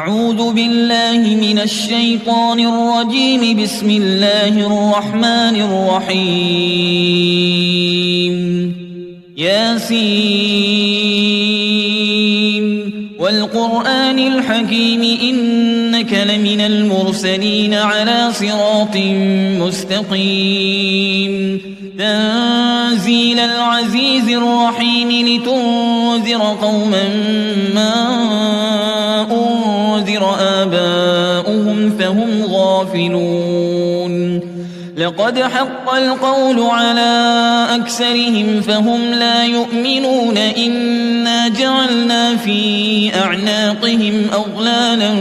أعوذ بالله من الشيطان الرجيم. بسم الله الرحمن الرحيم. ياسين والقرآن الحكيم إنك لمن المرسلين على صراط مستقيم. تنزيل العزيز الرحيم لتنذر قوما ما أنذر آباؤهم فهم غافلون. لقد حق القول على أكثرهم فهم لا يؤمنون. إنا جعلنا في أعناقهم أغلالا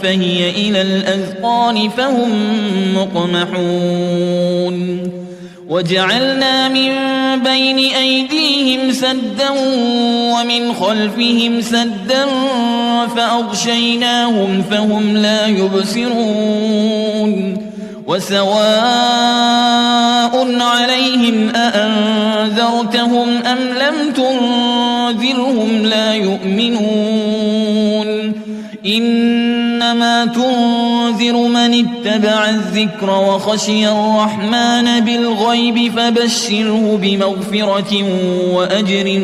فهي إلى الأذقان فهم مقمحون. وجعلنا من بين أيديهم سدا ومن خلفهم سدا فأغشيناهم فهم لا يبصرون. وسواء عليهم أأنذرتهم أم لم تنذرهم لا يؤمنون. إنما تنذر من اتبع الذكر وخشي الرحمن بالغيب فبشره بمغفرة وأجر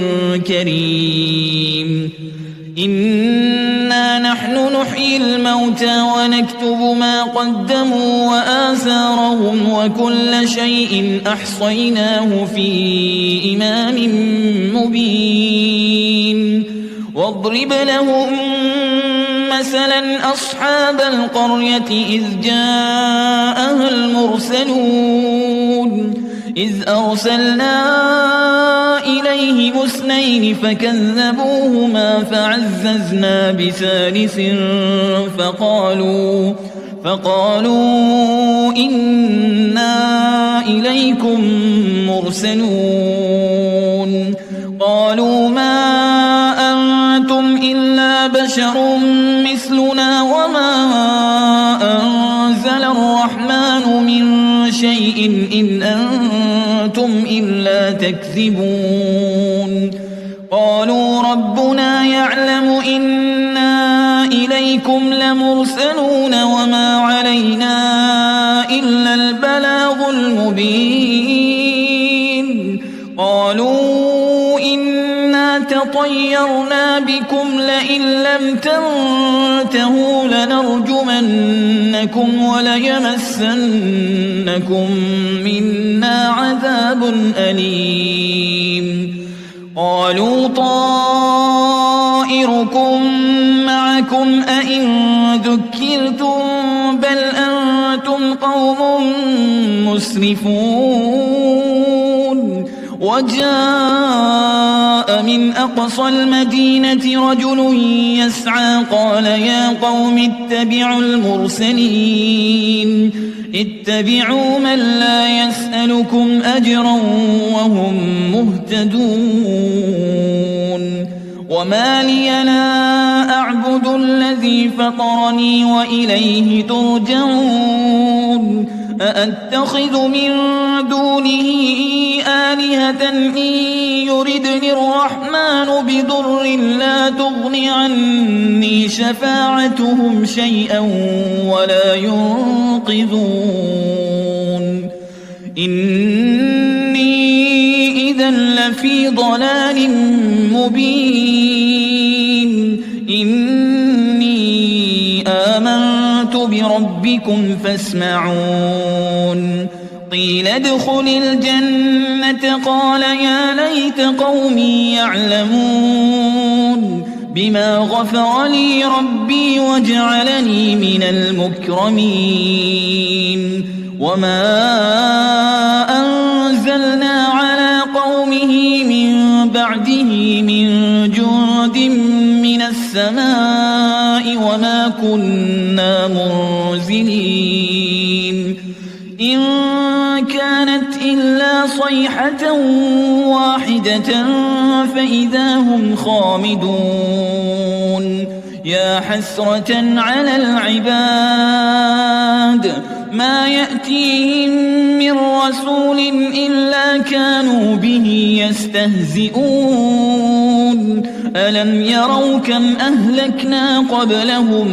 كريم. إنا نحن نحيي الموتى ونكتب ما قدموا وآثارهم وكل شيء أحصيناه في إمام مبين. واضرب لهم مثلا أصحاب القرية إذ جاءها المرسلون. إذ أرسلنا إليهم اثنين فكذبوهما فعززنا بثالث فقالوا إنا إليكم مرسلون. قالوا ما أنتم إلا بشر مثلنا وما أنزل الرحمن من شيء إن أنتم إلا تكذبون. قالوا ربنا يعلم إنا إليكم لمرسلون وما علينا إلا البلاغ المبين. قالوا إنا تطيرنا بكم لئن لم تنتهوا لنرجمنكم وليمسنكم منا عذاب أليم. قالوا طائركم معكم أئن ذكرتم بل أنتم قوم مسرفون. وجاء من أقصى المدينة رجل يسعى قال يا قوم اتبعوا المرسلين. اتبعوا من لا يسألكم أجرا وهم مهتدون. وما لي لا أعبد الذي فطرني وإليه ترجعون. أأتخذ من دونه آلهة إن يردني الرحمن بضر لا تغن عني شفاعتهم شيئا ولا ينقذون. إني إذا لفي ضلال مبين. إني آمنت بربكم فاسمعون. قيل ادخل الجنة قال يا ليت قومي يعلمون بما غفر لي ربي وجعلني من المكرمين. وما أنزلنا على قومه من بعده من جند من السماء وما كنا منزلين. إن كانت إلا صيحة واحدة فإذا هم خامدون. يا حسرة على العباد ما يأتيهم من رسول إلا كانوا به يستهزئون. ألم يروا كم أهلكنا قبلهم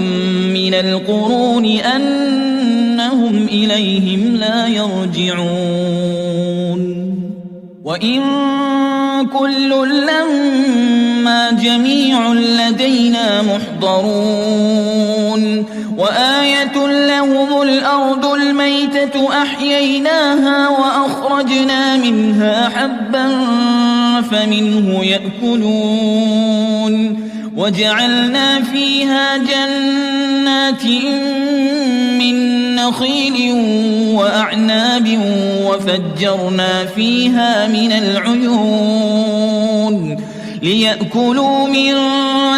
من القرون أنهم إليهم لا يرجعون وإن كل لما جميع لدينا محضرون وآية لهم الأرض الميتة أحييناها وأخرجنا منها حبا فمنه يأكلون وجعلنا فيها جنات من نخيل وأعناب وفجرنا فيها من العيون ليأكلوا من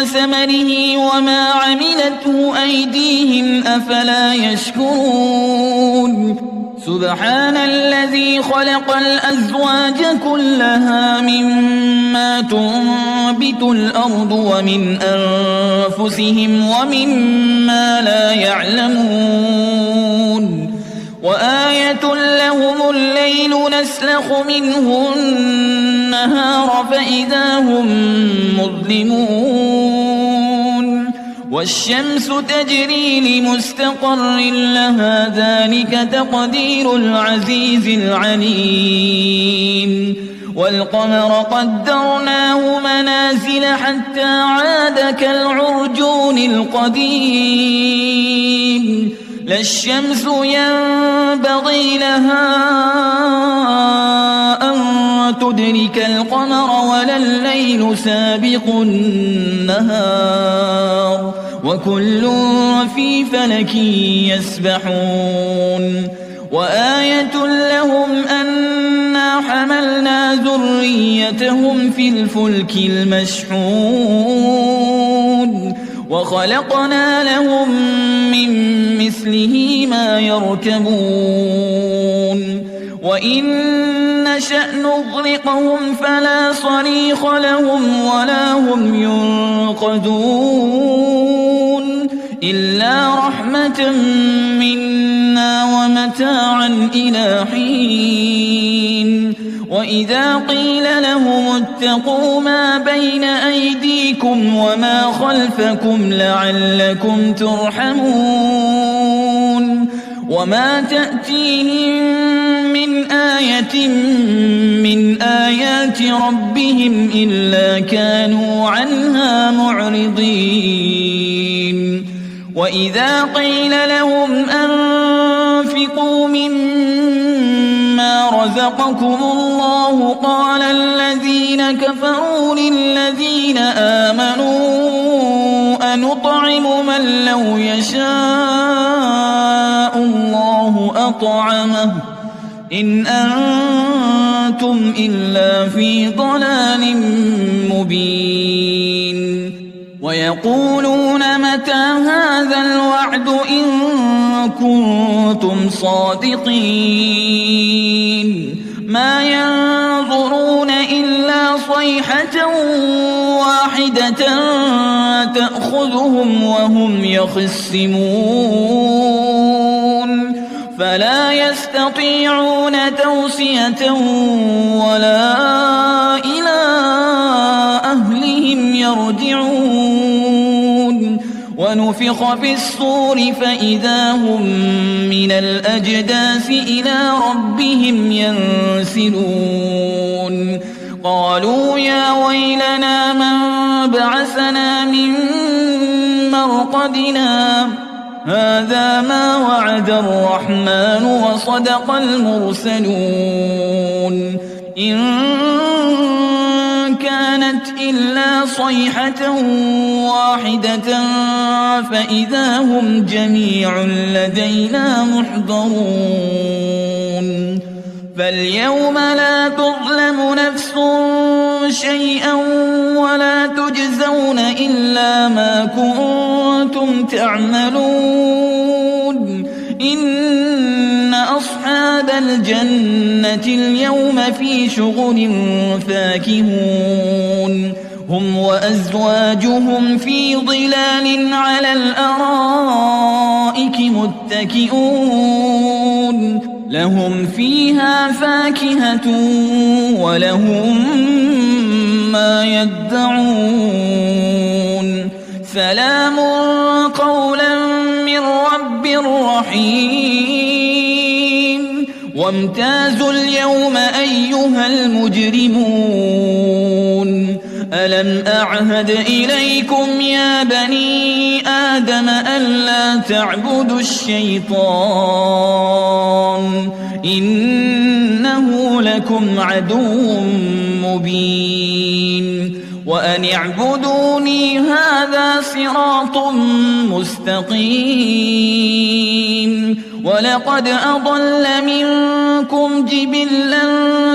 ثمره وما عملته أيديهم أفلا يشكرون سبحان الذي خلق الأزواج كلها مما تنبت الأرض ومن أنفسهم ومما لا يعلمون وآية لهم الليل نسلخ منه النهار فإذا هم مظلمون والشمس تجري لمستقر لها ذلك تقدير العزيز العليم والقمر قدرناه منازل حتى عاد كالعرجون القديم لا الشمس ينبغي لها أن تدرك القمر ولا الليل سابق النهار وكل في فلك يسبحون وآية لهم أنا حملنا ذريتهم في الفلك المشحون وخلقنا لهم من مثله ما يركبون وإن نشأ نغرقهم فلا صريخ لهم ولا هم ينقذون إلا رحمة منا ومتاعا إلى حين وإذا قيل لهم اتقوا ما بين أيديكم وما خلفكم لعلكم ترحمون وما تأتيهم من آية من آيات ربهم إلا كانوا عنها معرضين وإذا قيل لهم أنفقوا مما رزقكم الله قال الذين كفروا للذين آمنوا أنطعم من لو يشاء الله أطعمه إن أنتم إلا في ضلال مبين ويقولون متى هذا الوعد إن كنتم صادقين ما ينظرون إلا صيحة واحدة تأخذهم وهم يخصمون فلا يستطيعون توصية ولا إلى أهلهم يرجعون ونفخ في الصور فإذا هم من الأجداث إلى ربهم ينسلون قالوا يا ويلنا من بعثنا من مرقدنا هذا ما وعد الرحمن وصدق المرسلون إن كانت إلا صيحة واحدة فإذا هم جميع لدينا محضرون فاليوم لا تظلم نفس شيئا ولا تجزون إلا ما كنتم تعملون إن أصحاب الجنة اليوم في شغل فاكهون هم وأزواجهم في ظلال على الأرائك متكئون لهم فيها فاكهة ولهم ما يدعون سلام قولا من رب رحيم وامتازوا اليوم أيها المجرمون ألم أعهد إليكم يا بني آدم ألا تعبدوا الشيطان إنه لكم عدو مبين وأن اعبدوني هذا صراط مستقيم ولقد أضل منكم جبلا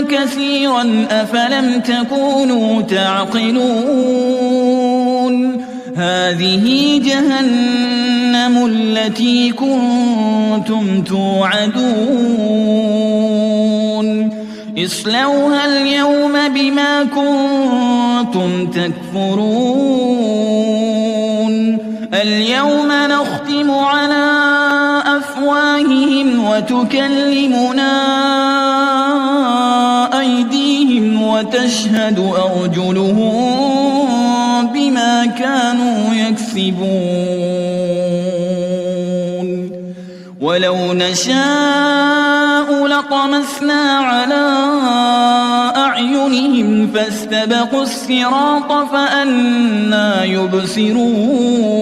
كثيرا أفلم تكونوا تعقلون هذه جهنم التي كنتم توعدون اصلوها اليوم بما كنتم تكفرون اليوم نختم على أفواههم وتكلمنا أيديهم وتشهد أرجلهم بما كانوا يكسبون ولو نشاء لطمسنا على أعينهم فاستبقوا الصراط فأنى يبصرون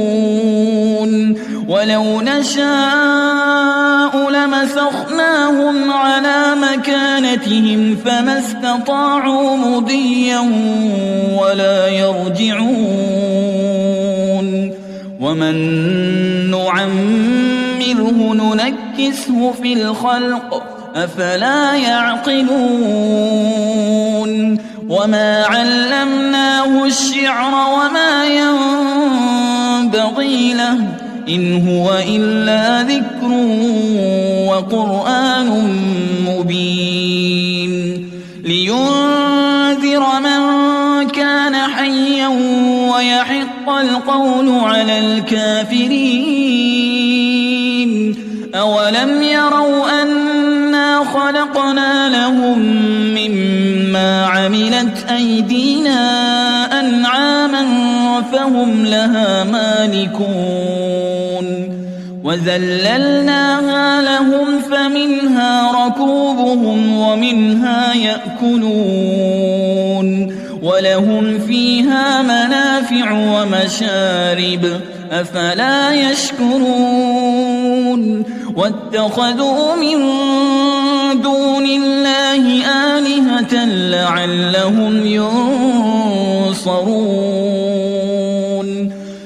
ولو نشاء لمسخناهم على مكانتهم فما استطاعوا مضيا ولا يرجعون ومن نعمره ننكسه في الخلق أفلا يعقلون وما علمناه الشعر وما ينبغي له إن هو إلا ذكر وقرآن مبين لينذر من كان حيا ويحق القول على الكافرين أولم يروا أنا خلقنا لهم مما عملت أيدينا أنعاما فهم لها مالكون وذللناها لهم فمنها ركوبهم ومنها يأكلون ولهم فيها منافع ومشارب أفلا يشكرون واتخذوا من دون الله آلهة لعلهم ينصرون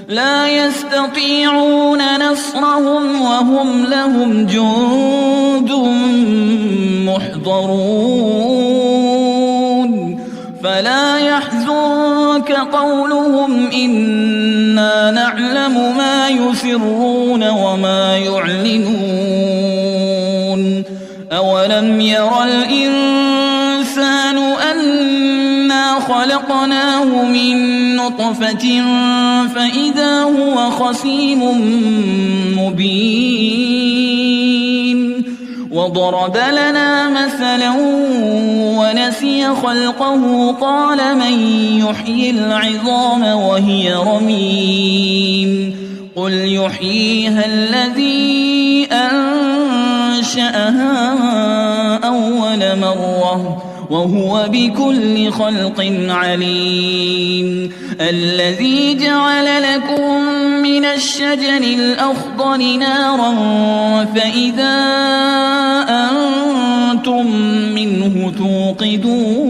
لا يستطيعون نصرهم وهم لهم جند محضرون فلا يحزنك قولهم إنا نعلم ما يسرون وما يعلنون أولم ير الإنسان أنا خلقناه من نطفة فإذا هو خصيم مبين وضرب لنا مثلا ونسي خلقه قال من يحيي العظام وهي رميم قل يحييها الذي أنشأها أول مرة وهو بكل خلق عليم الذي جعل لكم من الشجر الأخضر نارا فإذا أنتم منه توقدون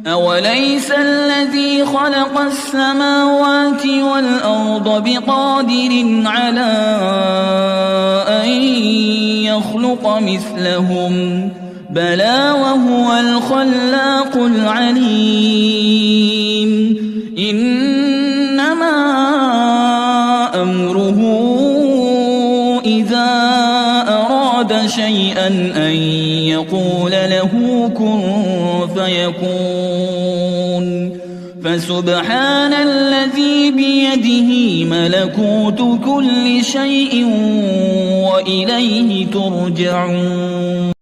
أوليس الذي خلق السماوات والأرض بقادر على أن يخلق مثلهم بلى وهو الخلاق العليم إنما أمره إذا أراد شيئا أن يقول له كن فيكون فسبحان الذي بيده ملكوت كل شيء وإليه ترجعون.